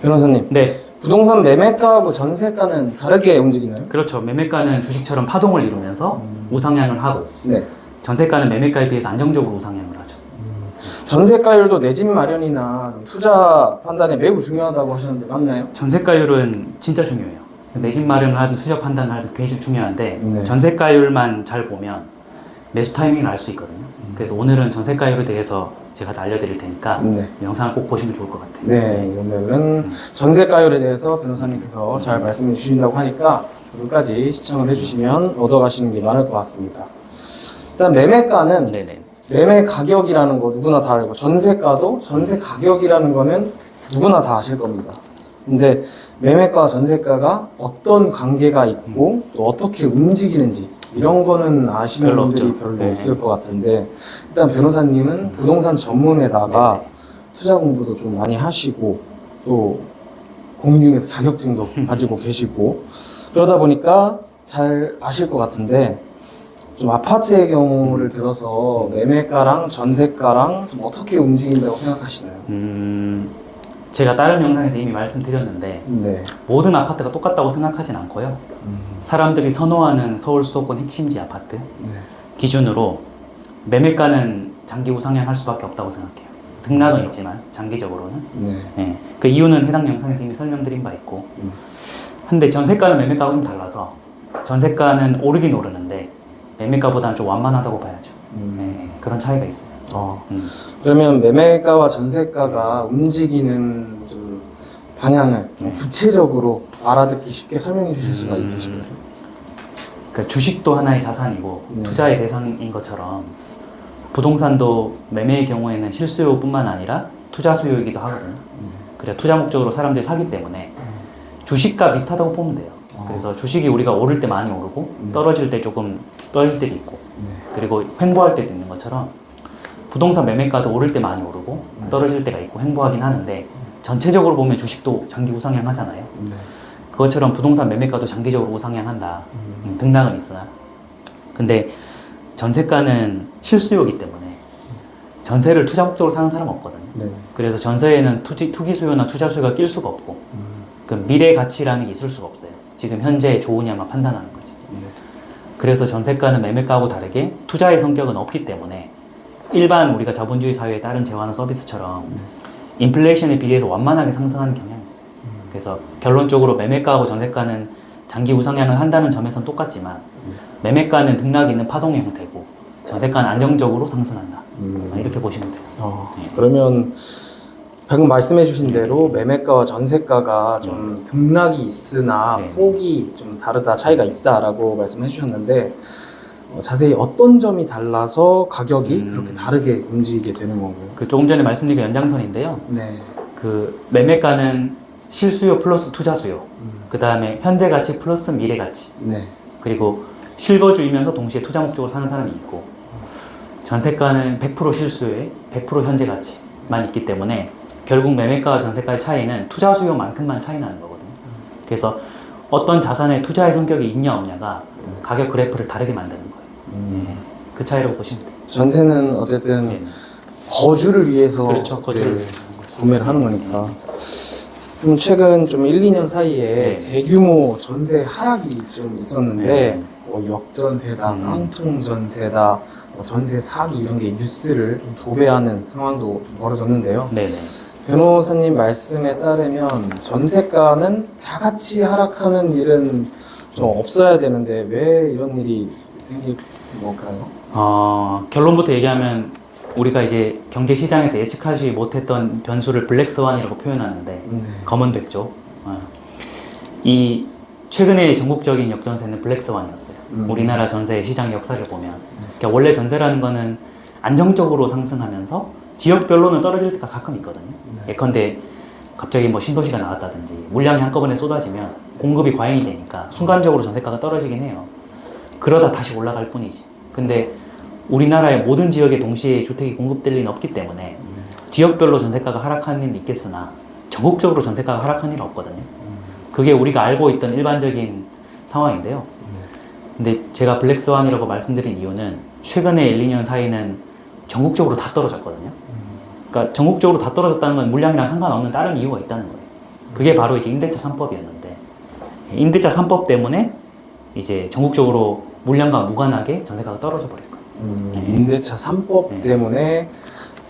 변호사님, 네, 부동산 매매가하고 전세가는 다르게 움직이나요? 그렇죠. 매매가는 주식처럼 파동을 이루면서 우상향을 하고, 네. 전세가는 매매가에 비해서 안정적으로 우상향을 하죠. 전세가율도 내 집 마련이나 투자 판단에 매우 중요하다고 하셨는데 맞나요? 전세가율은 진짜 중요해요. 내 집 마련을 하든 투자 판단을 하든 굉장히 중요한데, 네. 전세가율만 잘 보면 매수 타이밍을 알 수 있거든요. 그래서 오늘은 전세가율에 대해서 제가 다 알려드릴 테니까 네. 영상을 꼭 보시면 좋을 것 같아요. 네, 오늘은 전세가율에 대해서 변호사님께서 잘 말씀해 주신다고 하니까 끝까지 시청을 해주시면 얻어가시는 게 많을 것 같습니다. 일단 매매가는 네네. 매매 가격이라는 거 누구나 다 알고 전세가도 전세 가격이라는 거는 누구나 다 아실 겁니다. 근데 매매가와 전세가가 어떤 관계가 있고 또 어떻게 움직이는지 이런 거는 아시는 별로 분들이 없죠. 별로 네. 없을 것 같은데 일단 변호사님은 부동산 전문에다가 투자 공부도 좀 많이 하시고 또 공인중개사 자격증도 가지고 계시고 그러다 보니까 잘 아실 것 같은데 좀 아파트의 경우를 들어서 매매가랑 전세가랑 좀 어떻게 움직인다고 생각하시나요? 제가 다른 영상에서 이미 말씀드렸는데, 네. 모든 아파트가 똑같다고 생각하진 않고요. 사람들이 선호하는 서울 수도권 핵심지 아파트 네. 기준으로 매매가는 장기 우상향할 수밖에 없다고 생각해요. 등락은 있지만 장기적으로는. 네. 네. 그 이유는 해당 영상에서 이미 설명드린 바 있고. 근데 전세가는 매매가가 좀 달라서 전세가는 오르긴 오르는데 매매가보다는 좀 완만하다고 봐야죠. 네. 그런 차이가 있어요. 그러면 매매가와 전세가가 움직이는 좀 방향을 구체적으로 알아듣기 쉽게 설명해 주실 수가 있으실까요? 그러니까 주식도 하나의 자산이고 네. 투자의 대상인 것처럼 부동산도 매매의 경우에는 실수요뿐만 아니라 투자 수요이기도 하거든요. 그래 투자 목적으로 사람들이 사기 때문에 주식과 비슷하다고 보면 돼요. 그래서 주식이 우리가 오를 때 많이 오르고 떨어질 때 조금 떨어질 때도 있고 그리고 횡보할 때도 있는 것처럼 부동산 매매가도 오를 때 많이 오르고 떨어질 때가 있고 횡보하긴 하는데 전체적으로 보면 주식도 장기 우상향 하잖아요. 그것처럼 부동산 매매가도 장기적으로 우상향한다. 등락은 있으나 근데 전세가는 실수요이기 때문에 전세를 투자 목적으로 사는 사람은 없거든요. 네. 그래서 전세에는 투기 수요나 투자 수요가 낄 수가 없고 그 미래 가치라는 게 있을 수가 없어요. 지금 현재 좋으냐만 판단하는 거지. 그래서 전세가는 매매가하고 다르게 투자의 성격은 없기 때문에 일반 우리가 자본주의 사회의 다른 재화나 서비스처럼 인플레이션에 비해서 완만하게 상승하는 경향이 있어요. 그래서 결론적으로 매매가하고 전세가는 장기 우상향을 한다는 점에서는 똑같지만 매매가는 등락이 있는 파동의 형태고 전세가는 안정적으로 상승한다. 이렇게 보시면 돼요. 그러면 방금 말씀해 주신 대로 매매가와 전세가가 좀 등락이 있으나 네. 폭이 좀 다르다, 차이가 있다라고 말씀해 주셨는데 자세히 어떤 점이 달라서 가격이 그렇게 다르게 움직이게 되는 건가요? 그 조금 전에 말씀드린 연장선인데요. 네. 그 매매가는 실수요 플러스 투자 수요, 그 다음에 현재 가치 플러스 미래 가치, 네. 그리고 실거주이면서 동시에 투자 목적으로 사는 사람이 있고 전세가는 100% 실수요에 100% 현재 가치만 있기 때문에 결국 매매가와 전세가의 차이는 투자 수요만큼만 차이 나는 거거든요. 그래서 어떤 자산에 투자의 성격이 있냐 없냐가 가격 그래프를 다르게 만드는 거예요. 그 차이라고 보시면 돼요. 전세는 어쨌든 네. 거주를 위해서 그렇죠, 거주를 네, 위해서. 구매를 하는 거니까. 좀 최근 좀 1, 2년 사이에 네. 대규모 전세 하락이 좀 있었는데 네. 뭐 역전세다, 깡통전세다, 뭐 전세 사기 이런 게 뉴스를 좀 도배하는 상황도 좀 벌어졌는데요. 네네. 변호사님 말씀에 따르면 전세가는 다 같이 하락하는 일은 좀 없어야 되는데 왜 이런 일이 생긴 걸까요? 결론부터 얘기하면 우리가 이제 경제 시장에서 예측하지 못했던 변수를 블랙스완이라고 표현하는데 검은 백조. 이 최근에 전국적인 역전세는 블랙스완이었어요. 우리나라 전세 시장 역사를 보면 그러니까 원래 전세라는 거는 안정적으로 상승하면서 지역별로는 떨어질 때가 가끔 있거든요. 예컨대 갑자기 뭐 신도시가 나왔다든지 물량이 한꺼번에 쏟아지면 공급이 과잉이 되니까 순간적으로 전세가가 떨어지긴 해요. 그러다 다시 올라갈 뿐이지. 근데 우리나라의 모든 지역에 동시에 주택이 공급될 리는 없기 때문에 지역별로 전세가가 하락하는 일은 있겠으나 전국적으로 전세가가 하락하는 일은 없거든요. 그게 우리가 알고 있던 일반적인 상황인데요. 근데 제가 블랙스완이라고 말씀드린 이유는 최근에 1, 2년 사이는 전국적으로 다 떨어졌거든요. 그러니까 전국적으로 다 떨어졌다는 건 물량이랑 상관없는 다른 이유가 있다는 거예요. 그게 바로 이제 임대차 3법이었는데 임대차 3법 때문에 이제 전국적으로 물량과 무관하게 전세가가 떨어져 버린 거예요. 임대차 3법 때문에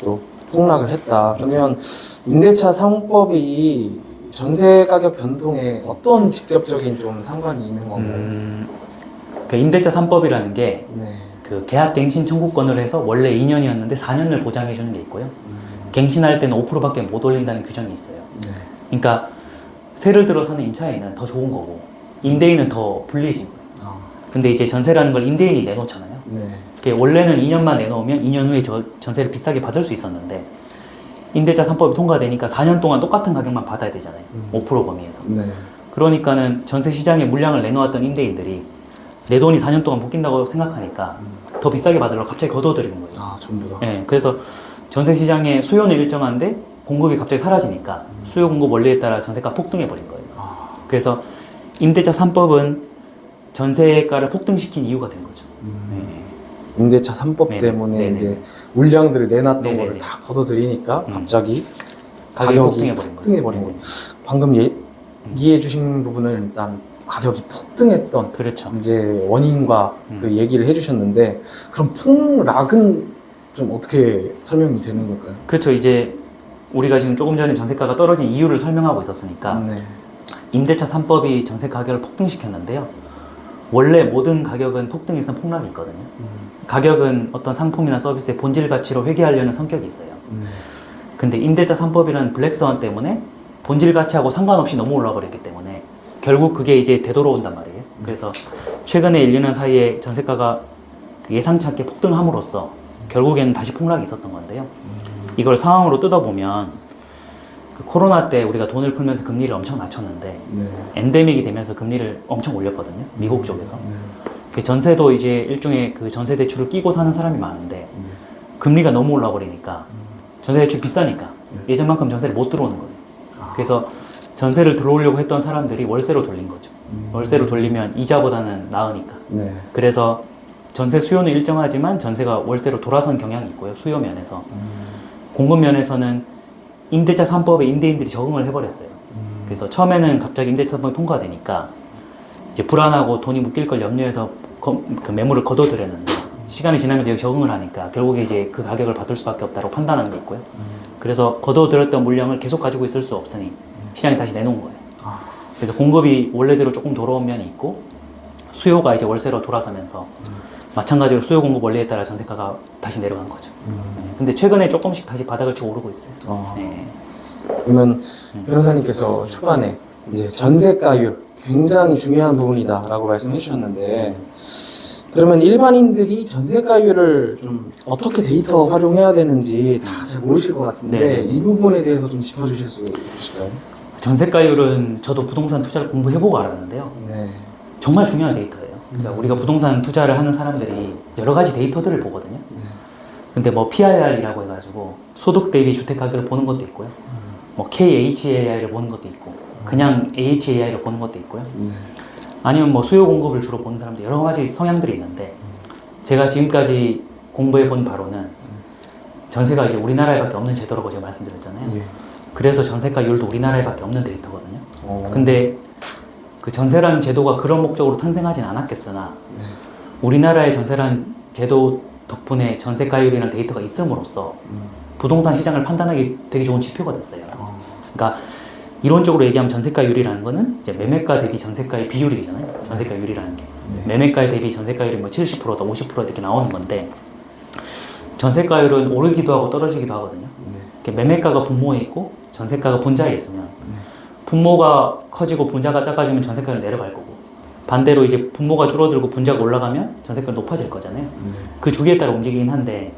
또 폭락을 했다. 그러면 임대차 3법이 전세 가격 변동에 어떤 직접적인 좀 상관이 있는 건가요? 그 임대차 3법이라는 게 네. 그 계약 갱신 청구권을 해서 원래 2년이었는데 4년을 보장해 주는 게 있고요. 갱신할 때는 5%밖에 못 올린다는 규정이 있어요. 네. 그러니까 세를 들어 사는 임차인은 더 좋은 거고 임대인은 더 불리해진 거예요. 근데 이제 전세라는 걸 임대인이 내놓잖아요. 네. 그게 원래는 2년만 내놓으면 2년 후에 전세를 비싸게 받을 수 있었는데 임대차 3법이 통과되니까 4년 동안 똑같은 가격만 받아야 되잖아요. 5% 범위에서. 네. 그러니까는 전세 시장에 물량을 내놓았던 임대인들이 내 돈이 4년 동안 묶인다고 생각하니까 더 비싸게 받으려고 갑자기 걷어들이는 거예요. 전부 다. 네, 그래서 전세 시장의 수요는 일정한데 공급이 갑자기 사라지니까 수요 공급 원리에 따라 전세가 폭등해 버린 거예요. 그래서 임대차 3법은 전세가를 폭등시킨 이유가 된 거죠. 임대차 3법 네네. 때문에 네네. 이제 물량들을 내놨던 네네네. 거를 다 걷어들이니까 갑자기 가격이 가격이 폭등해버린 거죠. 폭등해버린 거예요. 방금 얘기해 주신 부분은 일단 가격이 폭등했던 그렇죠. 이제 원인과 그 얘기를 해주셨는데 그럼 폭락은 좀 어떻게 설명이 되는 걸까요? 그렇죠. 이제 우리가 지금 조금 전에 전세가가 떨어진 이유를 설명하고 있었으니까 네. 임대차 3법이 전세 가격을 폭등시켰는데요. 원래 모든 가격은 폭등이 있으면 폭락이 있거든요. 가격은 어떤 상품이나 서비스의 본질 가치로 회귀하려는 성격이 있어요. 근데 임대차 3법이라는 블랙스완 때문에 본질 가치하고 상관없이 너무 올라 버렸기 때문에 결국 그게 이제 되돌아온단 말이에요. 그래서 최근에 1, 2년 사이에 전세가가 예상치 않게 폭등함으로써 결국에는 다시 폭락이 있었던 건데요. 이걸 상황으로 뜯어보면 그 코로나 때 우리가 돈을 풀면서 금리를 엄청 낮췄는데 네. 엔데믹이 되면서 금리를 엄청 올렸거든요. 미국 쪽에서. 그 전세도 이제 일종의 그 전세 대출을 끼고 사는 사람이 많은데 금리가 너무 올라 버리니까 전세 대출 비싸니까 예전만큼 전세를 못 들어오는 거예요. 그래서 전세를 들어오려고 했던 사람들이 월세로 돌린 거죠. 월세로 돌리면 이자보다는 나으니까. 네. 그래서 전세 수요는 일정하지만 전세가 월세로 돌아선 경향이 있고요. 수요 면에서. 공급 면에서는 임대차 3법에 임대인들이 적응을 해버렸어요. 그래서 처음에는 갑자기 임대차 3법이 통과되니까 이제 불안하고 돈이 묶일 걸 염려해서 그 매물을 거둬들였는데 시간이 지나면서 여기 적응을 하니까 결국에 이제 그 가격을 받을 수밖에 없다고 판단하는 게 있고요. 그래서 거둬들였던 물량을 계속 가지고 있을 수 없으니 시장에 다시 내놓은 거예요. 그래서 공급이 원래대로 조금 돌아온 면이 있고 수요가 이제 월세로 돌아서면서 마찬가지로 수요 공급 원리에 따라 전세가가 다시 내려간 거죠. 네. 근데 최근에 조금씩 다시 바닥을 치고 오르고 있어요. 네. 그러면 변호사님께서 초반에 이제 전세가율 굉장히 중요한 부분이다라고 말씀해 주셨는데 그러면 일반인들이 전세가율을 좀 어떻게 데이터 활용해야 되는지 다 잘 모르실 것 같은데 네. 이 부분에 대해서 좀 짚어주실 수 있으실까요? 전세가율은 저도 부동산 투자를 공부해보고 알았는데요. 네. 정말 중요한 데이터예요. 그러니까 우리가 부동산 투자를 하는 사람들이 여러 가지 데이터들을 보거든요. 근데 뭐 PIR이라고 해가지고 소득 대비 주택 가격을 보는 것도 있고요. 뭐 KHAI를 보는 것도 있고 그냥 AHAI를 보는 것도 있고요. 아니면 뭐 수요 공급을 주로 보는 사람들 여러 가지 성향들이 있는데 제가 지금까지 공부해 본 바로는 전세가 이제 우리나라에밖에 없는 제도라고 제가 말씀드렸잖아요. 그래서 전세가율도 우리나라에밖에 없는 데이터거든요. 근데 그 전세라는 제도가 그런 목적으로 탄생하진 않았겠으나 우리나라의 전세라는 제도 덕분에 전세가율이라는 데이터가 있음으로써 부동산 시장을 판단하기 되게 좋은 지표가 됐어요. 그러니까 이론적으로 얘기하면 전세가율이라는 거는 이제 매매가 대비 전세가의 비율이잖아요. 전세가율이라는 게 매매가 대비 전세가율이 뭐 70%다 50% 이렇게 나오는 건데 전세가율은 오르기도 하고 떨어지기도 하거든요. 매매가가 분모에 있고 전세가가 분자에 있으면 분모가 커지고 분자가 작아지면 전세가율 내려갈 거고 반대로 이제 분모가 줄어들고 분자가 올라가면 전세가율 높아질 거잖아요. 그 주기에 따라 움직이긴 한데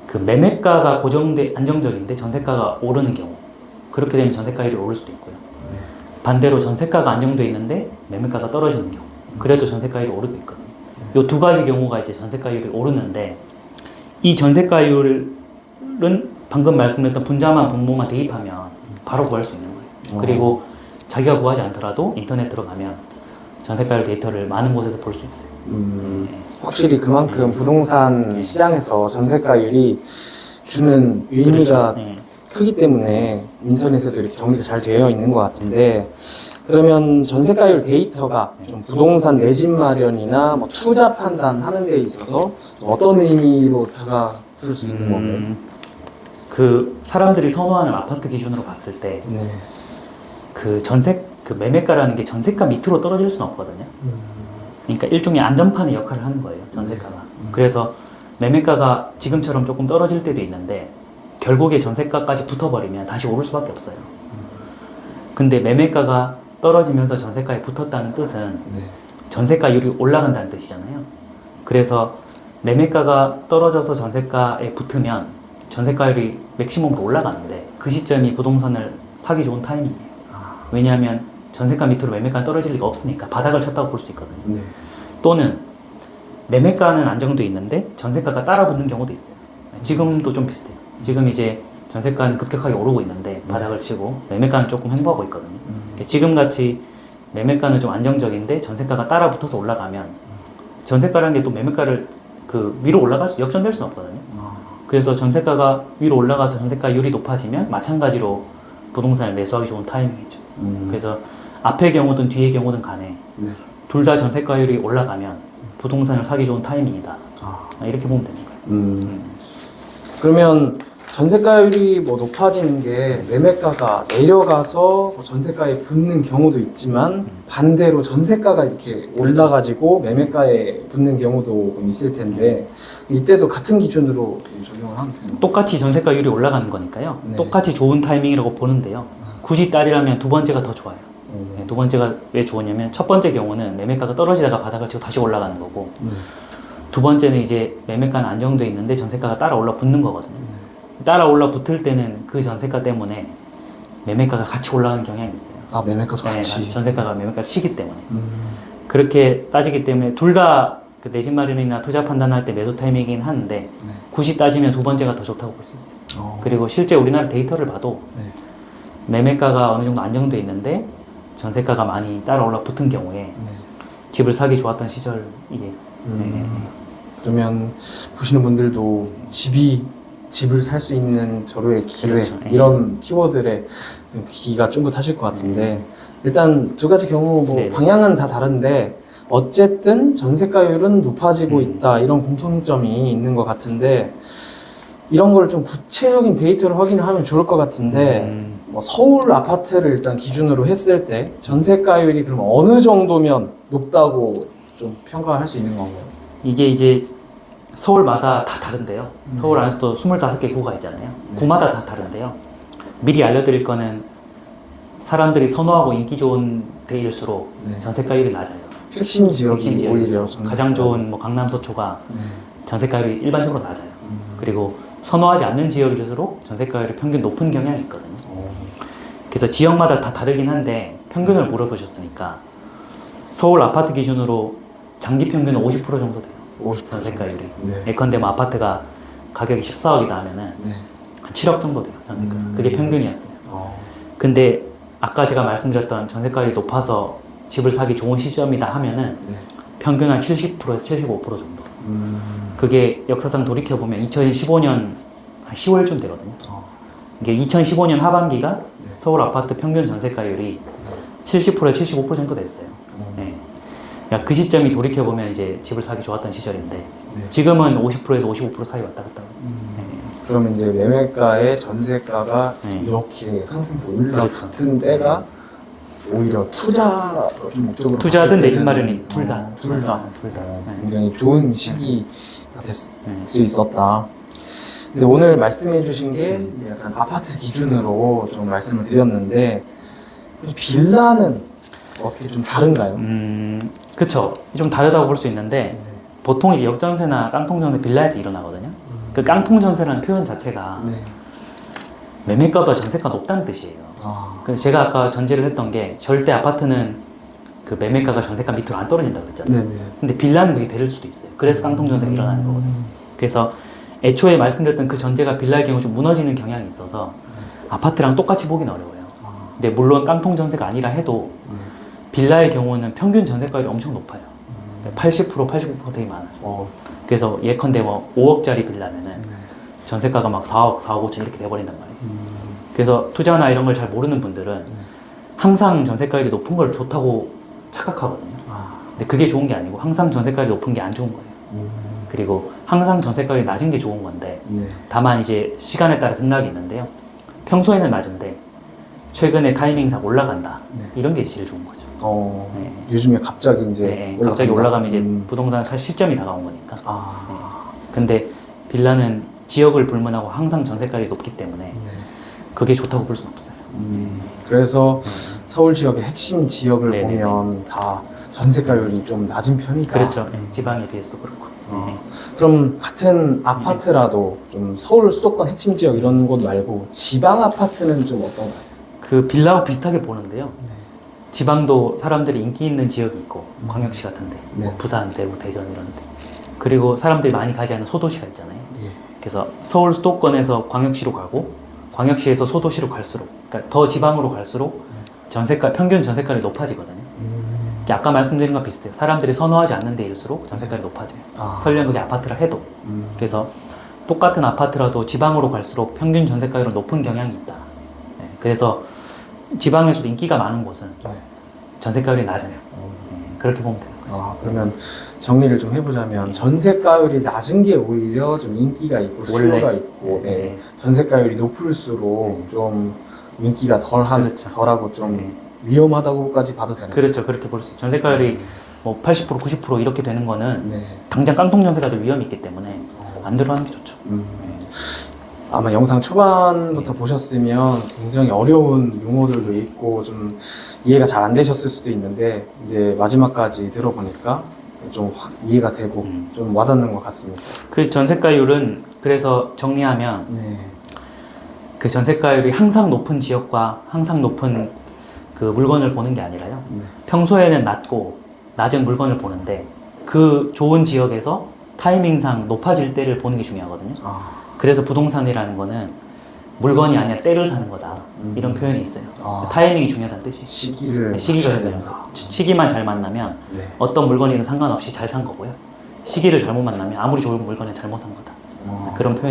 그 매매가가 안정적인데 전세가가 오르는 경우 그렇게 되면 전세가율이 오를 수도 있고요. 반대로 전세가가 안정돼 있는데 매매가가 떨어지는 경우 그래도 전세가율이 오르고 있거든요. 이 두 가지 경우가 이제 전세가율이 오르는데 이 전세가율은 방금 말씀했던 분자만 분모만 대입하면 바로 구할 수 있는 거예요. 그리고 자기가 구하지 않더라도 인터넷 들어가면 전세가율 데이터를 많은 곳에서 볼 수 있어요. 확실히 그만큼 부동산 시장에서 전세가율이 주는 의미가 크기 때문에 인터넷에도 이렇게 정리가 잘 되어 있는 것 같은데, 그러면 전세가율 데이터가 좀 부동산 내 집 마련이나 뭐 투자 판단하는 데 있어서 어떤 의미로 다가설 수 있는 건가요? 그 사람들이 선호하는 아파트 기준으로 봤을 때 네. 그 매매가라는 게 전세가 밑으로 떨어질 수는 없거든요. 그러니까 일종의 안전판의 역할을 하는 거예요, 전세가가. 그래서 매매가가 지금처럼 조금 떨어질 때도 있는데 결국에 전세가까지 붙어버리면 다시 오를 수밖에 없어요. 근데 매매가가 떨어지면서 전세가에 붙었다는 뜻은 네. 전세가율이 올라간다는 뜻이잖아요. 그래서 매매가가 떨어져서 전세가에 붙으면 전세가율이 맥시멈으로 올라가는데 그 시점이 부동산을 사기 좋은 타이밍이에요. 왜냐하면 전세가 밑으로 매매가는 떨어질 리가 없으니까 바닥을 쳤다고 볼 수 있거든요. 네. 또는 매매가는 안정돼 있는데 전세가가 따라 붙는 경우도 있어요. 지금도 좀 비슷해요. 지금 이제 전세가는 급격하게 오르고 있는데 바닥을 치고 매매가는 조금 횡보하고 있거든요. 지금같이 매매가는 좀 안정적인데 전세가가 따라 붙어서 올라가면 전세가라는 게 또 매매가를 그 위로 올라갈 수 역전될 수는 없거든요. 그래서 전세가가 위로 올라가서 전세가율이 높아지면 마찬가지로 부동산을 매수하기 좋은 타이밍이죠. 그래서 앞의 경우든 뒤의 경우든 간에 네. 둘 다 전세가율이 올라가면 부동산을 사기 좋은 타이밍이다. 이렇게 보면 되는 거예요. 그러면 전세가율이 뭐 높아지는 게 매매가가 내려가서 뭐 전세가에 붙는 경우도 있지만 반대로 전세가가 이렇게 올라가지고 매매가에 붙는 경우도 있을 텐데 이때도 같은 기준으로 적용을 하면 되는 거예요? 똑같이 전세가율이 올라가는 거니까요. 네. 똑같이 좋은 타이밍이라고 보는데요. 굳이 따리라면 두 번째가 더 좋아요. 네. 두 번째가 왜 좋으냐면 첫 번째 경우는 매매가가 떨어지다가 바닥을 치고 다시 올라가는 거고 두 번째는 이제 매매가는 안정돼 있는데 전세가가 따라 올라 붙는 거거든요. 따라 올라 붙을 때는 그 전세가 때문에 매매가가 같이 올라가는 경향이 있어요. 아, 매매가도 같이. 전세가가 매매가를 치기 때문에. 그렇게 따지기 때문에 둘 다 그 내 집 마련이나 투자 판단할 때 매수 타이밍이긴 하는데 굳이 따지면 두 번째가 더 좋다고 볼 수 있어요. 그리고 실제 우리나라 데이터를 봐도 매매가가 어느 정도 안정돼 있는데 전세가가 많이 따라 올라 붙은 경우에 집을 사기 좋았던 시절 이게 그러면 보시는 분들도 집을 살 수 있는 절호의 기회 그렇죠. 이런 키워드에 좀 귀가 쫑긋하실 것 같은데 일단 두 가지 경우 뭐 네네. 방향은 다 다른데 어쨌든 전세가율은 높아지고 있다 이런 공통점이 있는 것 같은데 이런 걸 좀 구체적인 데이터를 확인을 하면 좋을 것 같은데 뭐 서울 아파트를 일단 기준으로 했을 때 전세가율이 그럼 어느 정도면 높다고 좀 평가할 수 있는 건가요? 이게 이제 서울마다 다 다른데요. 서울 안에서도 25개 구가 있잖아요. 구마다 다 다른데요. 미리 알려드릴 거는 사람들이 선호하고 인기 좋은 데일수록 전세가율이 낮아요. 핵심 지역이 핵심 오히려 지역일수록 가장 좋은 뭐 강남 서초가 전세가율이 일반적으로 낮아요. 그리고 선호하지 않는 지역일수록 전세가율이 평균 높은 경향이 있거든요. 그래서 지역마다 다 다르긴 한데 평균을 물어보셨으니까 서울 아파트 기준으로 장기 평균은 50% 정도 돼요. 50% 전세가율이. 네. 예컨대 뭐 아파트가 가격이 14억이다 하면은 한 7억 정도 돼요. 전세가. 그게 평균이었어요. 근데 아까 제가 말씀드렸던 전세가율이 높아서 집을 사기 좋은 시점이다 하면은 평균 한 70%에서 75% 정도. 그게 역사상 돌이켜보면 2015년 한 10월쯤 되거든요. 이게 2015년 하반기가 서울 아파트 평균 전세가율이 70%에서 75% 정도 됐어요. 네. 그러니까 그 시점이 돌이켜보면 이제 집을 사기 좋았던 시절인데 지금은 50%에서 55% 사이 왔다 갔다. 그러면 이제 매매가의 전세가가 네. 이렇게 상승해서 그렇죠. 올라갔던 때가 오히려 투자 목적으로 투자든 봤을 내 집 때는 마련인 둘 다. 둘 다. 둘 다. 굉장히 좋은 시기가 될 수 있었다. 근데 오늘 말씀해 주신 게 이제 약간 아파트 기준으로 좀 말씀을 드렸는데 빌라는 어떻게 좀 다른가요? 그쵸. 좀 다르다고 볼 수 있는데 보통 이제 역전세나 깡통전세 빌라에서 일어나거든요. 그 깡통전세라는 표현 자체가 매매가보다 전세가 높다는 뜻이에요. 그래서 제가 아까 전제를 했던 게 절대 아파트는 그 매매가가 전세가 밑으로 안 떨어진다고 그랬잖아요. 근데 빌라는 그게 될 수도 있어요. 그래서 깡통전세가 일어나는 거거든요. 그래서 애초에 말씀드렸던 그 전제가 빌라의 경우 좀 무너지는 경향이 있어서 아파트랑 똑같이 보기는 어려워요. 근데 물론 깡통전세가 아니라 해도 빌라의 경우는 평균 전세가율이 엄청 높아요. 80%, 85% 되게 많아요. 그래서 예컨대 뭐 5억짜리 빌라면은 전세가가 막 4억, 4억 5천 이렇게 돼버린단 말이에요. 그래서 투자나 이런 걸 잘 모르는 분들은 항상 전세가율이 높은 걸 좋다고 착각하거든요. 근데 그게 좋은 게 아니고 항상 전세가율이 높은 게 안 좋은 거예요. 그리고 항상 전세가율이 낮은 게 좋은 건데 네. 다만 이제 시간에 따라 등락이 있는데요. 평소에는 낮은데 최근에 타이밍상 올라간다. 네. 이런 게 제일 좋은 거죠. 네. 요즘에 갑자기 이제 네, 갑자기 올라간다? 올라가면 이제 부동산 살 시점이 다가온 거니까. 아, 근데 빌라는 지역을 불문하고 항상 전세가율이 높기 때문에 네. 그게 좋다고 볼 수는 없어요. 그래서 서울 지역의 핵심 지역을 네네네. 보면 다 전세가율이 좀 낮은 편이다. 그렇죠. 네, 지방에 비해서도 그렇고. 네. 그럼 같은 아파트라도 좀 서울 수도권 핵심 지역 이런 곳 말고 지방 아파트는 좀 어떤가요? 그 빌라하고 비슷하게 보는데요. 네. 지방도 사람들이 인기 있는 지역이 있고 광역시 같은데 뭐 네. 부산, 대구, 대전 이런데 그리고 사람들이 많이 가지 않는 소도시가 있잖아요. 예. 그래서 서울 수도권에서 광역시로 가고 광역시에서 소도시로 갈수록 그러니까 더 지방으로 갈수록 전세가 평균 전세가율이 높아지거든요. 이게 아까 말씀드린 것 비슷해요. 사람들이 선호하지 않는 데일수록 전세가율이 높아져요. 아. 설령 그게 아파트라 해도. 그래서 똑같은 아파트라도 지방으로 갈수록 평균 전세가율은 높은 경향이 있다. 네, 그래서 지방에서도 인기가 많은 곳은 네. 전세가율이 낮아요. 네, 그렇게 보면 되는 거죠. 아, 그러면 정리를 좀 해보자면 전세가율이 낮은 게 오히려 좀 인기가 있고 수요가 원래. 있고 네. 네. 전세가율이 높을수록 좀 인기가 그렇죠. 덜하고 좀 네. 위험하다고까지 봐도 되는 그렇죠. 그렇게 볼 수 있어요. 전세가율이 뭐 80%, 90% 이렇게 되는 거는 네. 당장 깡통 전세가 될 위험이 있기 때문에 안 들어가는 게 좋죠. 아마 영상 초반부터 보셨으면 굉장히 어려운 용어들도 있고 좀 이해가 잘 안 되셨을 수도 있는데 이제 마지막까지 들어보니까 좀 확 이해가 되고 좀 와닿는 것 같습니다. 그 전세가율은 그래서 정리하면 네. 그 전세가율이 항상 높은 지역과 항상 높은 그 물건을 보는 게 아니라요. 네. 평소에는 낮고 낮은 물건을 보는데 그 좋은 지역에서 타이밍상 높아질 때를 보는 게 중요하거든요. 아, 그래서 부동산이라는 거는 물건이 아니라 때를 사는 거다. 이런 표현이 있어요. 아. 타이밍이 중요하다는 뜻이. 시기를 시기가 맞춰야 있어요. 된다. 시기만 잘 만나면 네. 어떤 물건이든 상관없이 잘 산 거고요. 시기를 잘못 만나면 아무리 좋은 물건은 잘못 산 거다. 그런 표현이